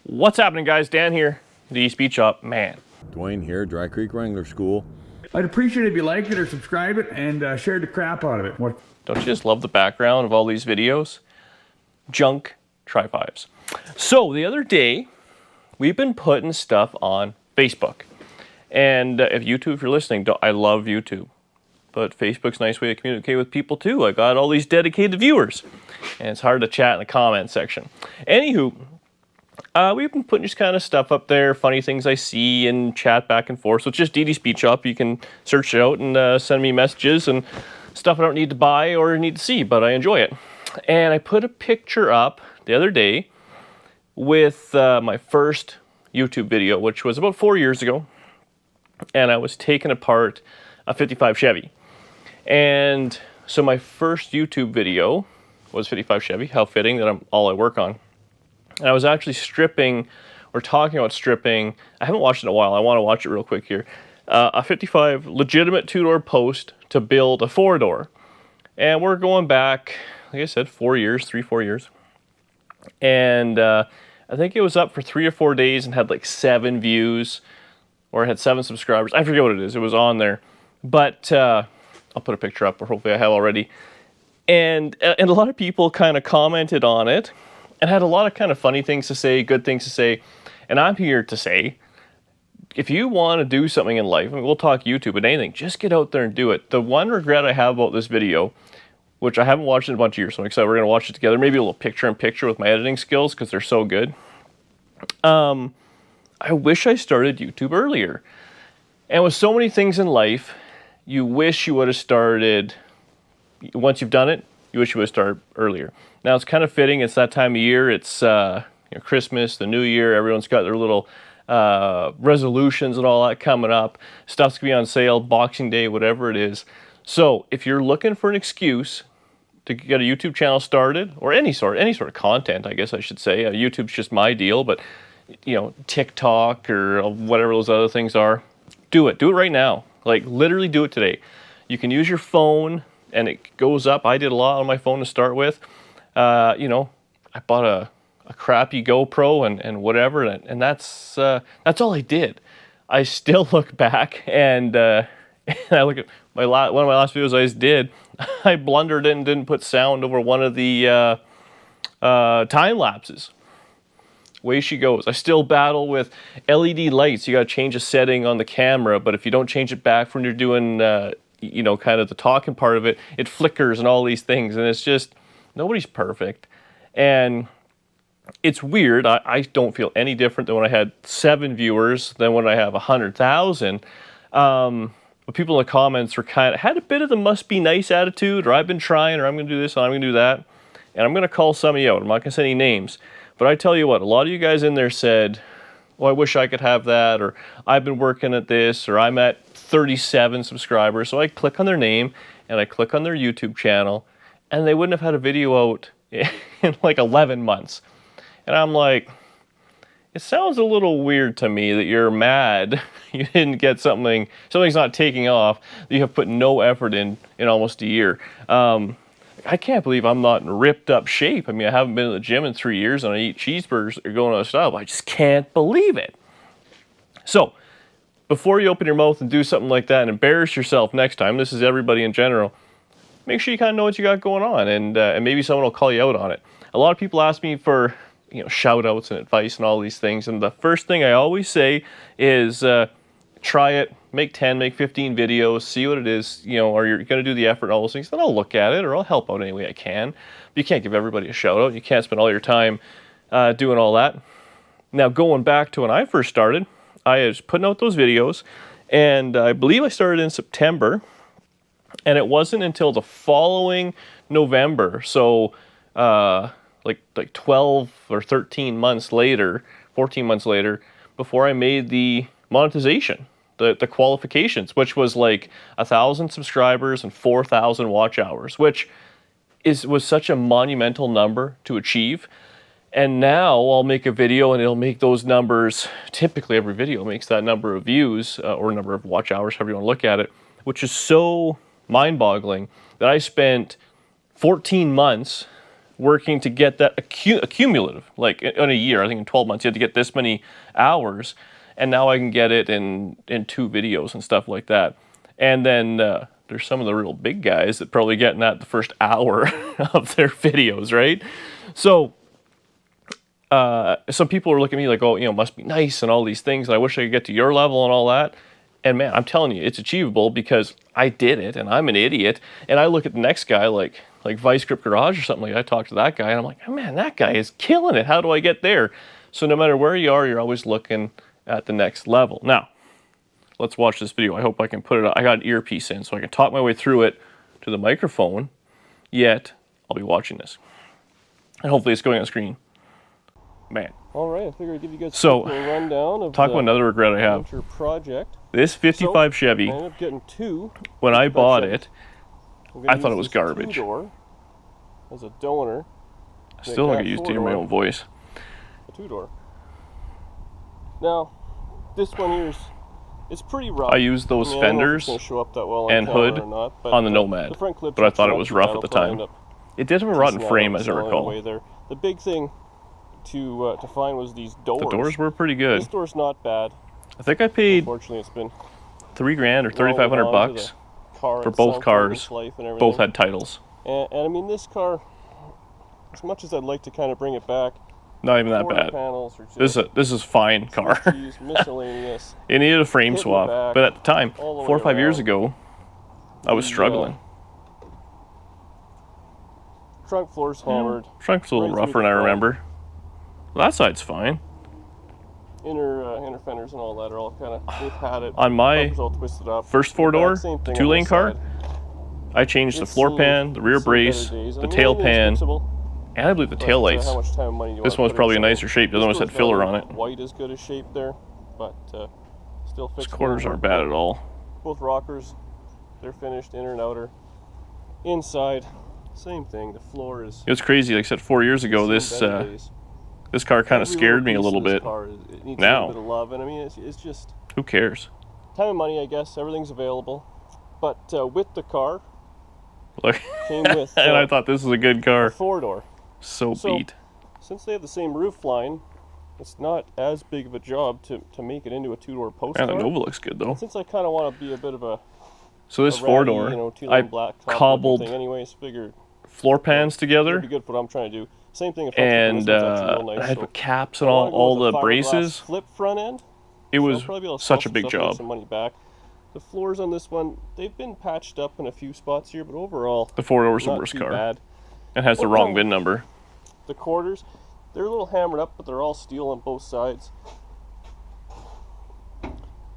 What's happening, guys? Dan here, the Speed Shop Man. Dwayne here, Dry Creek Wrangler School. I'd appreciate it if you liked it or subscribed it and shared the crap out of it. What? Don't you just love the background of all these videos? Junk Tri-5s. So the other day, we've been putting stuff on Facebook. And if you're listening, I love YouTube. But Facebook's a nice way to communicate with people too. I got all these dedicated viewers. And it's hard to chat in the comment section. Anywho, we've been putting just kind of stuff up there, funny things I see, and chat back and forth. So it's just DD Speed Shop. You can search it out and send me messages and stuff I don't need to buy or need to see, but I enjoy it. And I put a picture up the other day with my first YouTube video, which was about 4 years ago. And I was taking apart a 55 Chevy. And so my first YouTube video was 55 Chevy. How fitting that I'm all I work on. And I was actually stripping, or talking about stripping. I haven't watched it in a while. I want to watch it real quick here. A 55 legitimate two-door post to build a four-door. And we're going back, like I said, 4 years, 3-4 years. And I think it was up for 3 or 4 days and had like 7 views, or it had 7 subscribers. I forget what it is. It was on there. But I'll put a picture up, or hopefully I have already. And a lot of people kind of commented on it and had a lot of kind of funny things to say, good things to say. And I'm here to say, if you want to do something in life, I mean, we'll talk YouTube, but anything, just get out there and do it. The one regret I have about this video, which I haven't watched in a bunch of years, so I'm excited we're going to watch it together, maybe a little picture-in-picture with my editing skills, because they're so good. I wish I started YouTube earlier. And with so many things in life, you wish you would have started, once you've done it, you wish you would have started earlier. Now it's kind of fitting, it's that time of year, it's Christmas, the New Year, everyone's got their little resolutions and all that coming up. Stuff's gonna be on sale, Boxing Day, whatever it is. So if you're looking for an excuse to get a YouTube channel started, or any sort of content, I guess I should say, YouTube's just my deal, but you know, TikTok or whatever those other things are, do it right now. Like literally do it today. You can use your phone and it goes up. I did a lot on my phone to start with. You know, I bought a crappy GoPro and whatever, and that's all I did. I still look back and I look at one of my last videos I just did. I blundered and didn't put sound over one of the time lapses. Way she goes. I still battle with LED lights. You got to change a setting on the camera, but if you don't change it back when you're doing, you know, kind of the talking part of it, it flickers and all these things, and it's just, nobody's perfect. And it's weird. I don't feel any different than when I had 7 viewers than when I have 100,000. But people in the comments were had a bit of the must be nice attitude, or I've been trying, or I'm going to do this, and I'm going to do that. And I'm going to call some of you out. I'm not going to say any names. But I tell you what, a lot of you guys in there said, oh, I wish I could have that, or I've been working at this, or I'm at 37 subscribers. So I click on their name, and I click on their YouTube channel, and they wouldn't have had a video out in like 11 months. And I'm like, it sounds a little weird to me that you're mad you didn't get something's not taking off, that you have put no effort in almost a year. I can't believe I'm not in ripped up shape. I mean, I haven't been to the gym in 3 years and I eat cheeseburgers or going on a style. I just can't believe it. So, before you open your mouth and do something like that and embarrass yourself next time, this is everybody in general, make sure you kind of know what you got going on, and maybe someone will call you out on it. A lot of people ask me for, you know, shout outs and advice and all these things, and the first thing I always say is try it, make 10, make 15 videos, see what it is, you know, or you're going to do the effort and all those things, then I'll look at it or I'll help out any way I can. But you can't give everybody a shout out. You can't spend all your time doing all that. Now, going back to when I first started, I was putting out those videos, and I believe I started in September, and it wasn't until the following November, so like 12 or 13 months later, 14 months later, before I made the monetization, the qualifications, which was like 1,000 subscribers and 4,000 watch hours, which was such a monumental number to achieve. And now I'll make a video and it'll make those numbers. Typically every video makes that number of views or number of watch hours, however you want to look at it, which is so mind-boggling that I spent 14 months working to get that accumulative, like in a year, I think in 12 months, you had to get this many hours, and now I can get it in 2 videos and stuff like that. And then there's some of the real big guys that probably getting that the first hour of their videos, right? So some people are looking at me like, oh, you know, must be nice and all these things, and I wish I could get to your level and all that. And man, I'm telling you, it's achievable because I did it, and I'm an idiot. And I look at the next guy, like Vice Grip Garage or something like that. I talk to that guy, and I'm like, oh, man, that guy is killing it. How do I get there? So no matter where you are, you're always looking at the next level. Now, let's watch this video. I hope I can put it. I got an earpiece in, so I can talk my way through it to the microphone. Yet I'll be watching this, and hopefully it's going on screen. Man. All right, I figured I'd give you guys a rundown of talk about another regret I have. Project. This 55 Chevy, I ended up getting 2. when I bought it, I thought it was garbage. 2-door as a donor. I still don't get used to hearing my own voice. A 2-door. Now, this one here it's pretty rough. I used those fenders show up that well and hood not, on the Nomad, but I thought it was rough at the time. It did have a rotten frame, as I recall. The big thing to find was these doors. The doors were pretty good. This door's not bad. I think I paid Unfortunately, it's been $3,000 or $3,500 for both cars. Both had titles. And I mean, this car, as much as I'd like to kind of bring it back, not even that bad. This is fine car. Miscellaneous. It needed a frame swap, but at the time, 4 or 5 years ago, I was struggling. Trunk floor's hammered. Trunk's a little rougher than I remember. Well, that side's fine. Inner fenders and all that are all kind of, they've had it. On my all twisted up. first 4-door, the 2-lane car, I changed the floor pan, the rear brace, the tail pan, and I believe the tail lights. This one's probably in nicer shape. The other one's had filler on it. White is good as shape there, but still fixable. These quarters aren't bad at all. Both rockers, they're finished, inner and outer. Inside, same thing. The floor is. It was crazy. Like I said, 4 years ago, this car kind of scared me a little bit. It needs now, a little bit of love, and I mean, it's just. Who cares? Time and money, I guess. Everything's available, but with the car. Look, came with. And I thought this was a good car. A 4-door. So beat. Since they have the same roof line, it's not as big of a job to make it into a 2-door post car. And the Nova looks good though. Since I kind of want to be a bit of a. So this 4-door, I cobbled floor pans together. Be good for what I'm trying to do. Same thing. And I had put caps and all the braces. Flip front end. It was such a big job. Some money back. The floors on this one, they've been patched up in a few spots here, but overall, the 4-door's the worst car. Bad. It has the wrong VIN number. The quarters, they're a little hammered up, but they're all steel on both sides.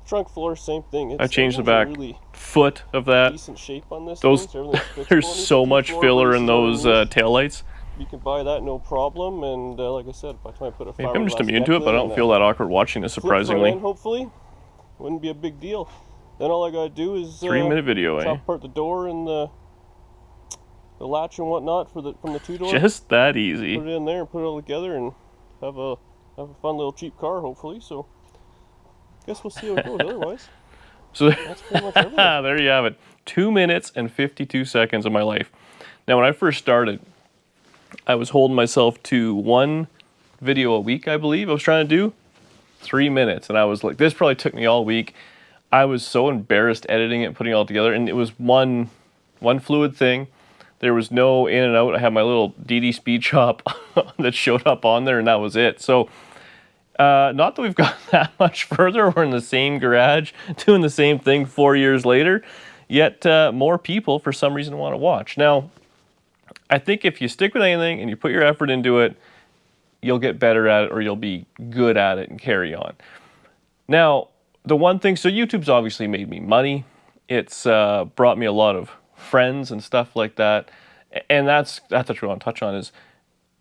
Trunk floor, same thing. I changed the back foot of that. Decent shape on this. There's so much filler in those taillights. You can buy that no problem, and like I said, by the time I put a I'm just immune to it, but I don't feel that awkward watching this, surprisingly. End, hopefully, wouldn't be a big deal. Then all I gotta do is 3-minute video, top apart the door and the latch and whatnot from the 2-door. Just that easy. Put it in there and put it all together and have a fun little cheap car, hopefully. So, guess we'll see how it goes. Otherwise, so that's pretty much everything. There you have it. 2 minutes and 52 seconds of my life. Now, when I first started, I was holding myself to 1 video a week, I believe. I was trying to do 3 minutes, and I was like, this probably took me all week. I was so embarrassed editing it, putting it all together, and it was one fluid thing. There was no in and out. I had my little DD Speed Shop that showed up on there, and that was it. So, not that we've got that much further. We're in the same garage doing the same thing 4 years later, yet more people, for some reason, want to watch. Now, I think if you stick with anything and you put your effort into it, you'll get better at it, or you'll be good at it and carry on. Now, the one thing, so YouTube's obviously made me money. It's brought me a lot of friends and stuff like that. And that's what I want to touch on, is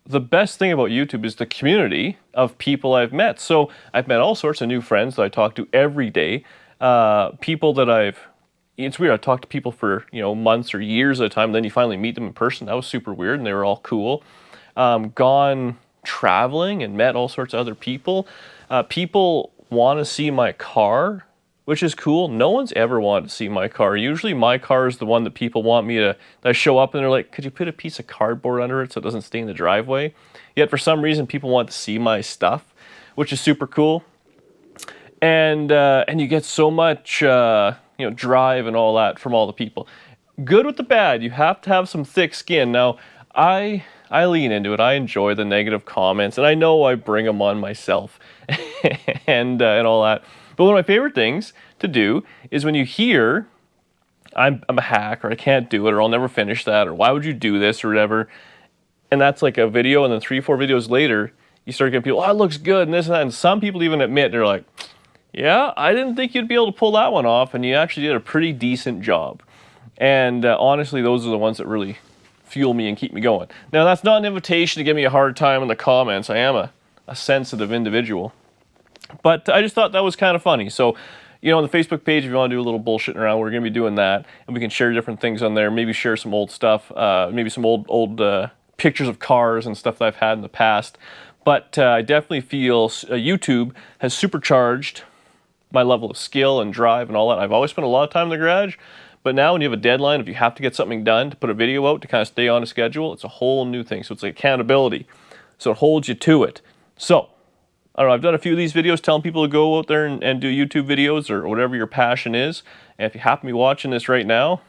the best thing about YouTube is the community of people I've met. So I've met all sorts of new friends that I talk to every day. People that it's weird, I talk to people for, months or years at a time, then you finally meet them in person. That was super weird, and they were all cool. Gone traveling and met all sorts of other people. People want to see my car which is cool. No one's ever wanted to see my car. Usually my car is the one that people want me to, that I show up and they're like, could you put a piece of cardboard under it so it doesn't stay in the driveway? Yet for some reason people want to see my stuff, which is super cool. And you get so much drive and all that from all the people. Good with the bad. You have to have some thick skin. Now, I lean into it. I enjoy the negative comments, and I know I bring them on myself and all that. But one of my favorite things to do is when you hear, I'm a hack, or I can't do it, or I'll never finish that, or why would you do this, or whatever. And that's like a video, and then 3 or 4 videos later, you start getting people, oh, it looks good, and this and that. And some people even admit, they're like, yeah, I didn't think you'd be able to pull that one off, and you actually did a pretty decent job. And honestly, those are the ones that really fuel me and keep me going. Now, that's not an invitation to give me a hard time in the comments. I am a sensitive individual. But I just thought that was kind of funny. So, on the Facebook page, if you want to do a little bullshitting around, we're going to be doing that. And we can share different things on there, maybe share some old stuff, maybe some old pictures of cars and stuff that I've had in the past. But I definitely feel YouTube has supercharged my level of skill and drive and all that. I've always spent a lot of time in the garage. But now when you have a deadline, if you have to get something done to put a video out to kind of stay on a schedule, it's a whole new thing. So it's like accountability. So it holds you to it. So, I don't know, I've done a few of these videos telling people to go out there and do YouTube videos or whatever your passion is. And if you happen to be watching this right now,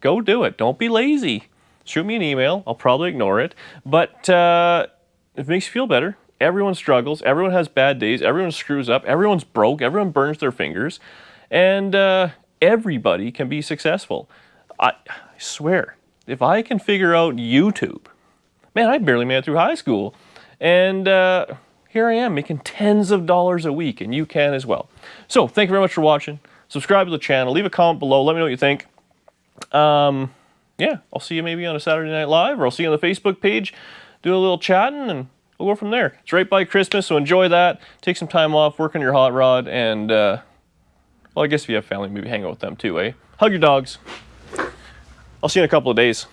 go do it. Don't be lazy. Shoot me an email. I'll probably ignore it. But if it makes you feel better, everyone struggles. Everyone has bad days. Everyone screws up. Everyone's broke. Everyone burns their fingers. And everybody can be successful. I swear, if I can figure out YouTube, man, I barely made it through high school. And here I am making tens of dollars a week, and you can as well. So thank you very much for watching. Subscribe to the channel. Leave a comment below. Let me know what you think. Yeah, I'll see you maybe on a Saturday Night Live, or I'll see you on the Facebook page, do a little chatting, and we'll go from there. It's right by Christmas, so enjoy that. Take some time off, work on your hot rod, and well, I guess if you have family, maybe hang out with them too, eh? Hug your dogs. I'll see you in a couple of days.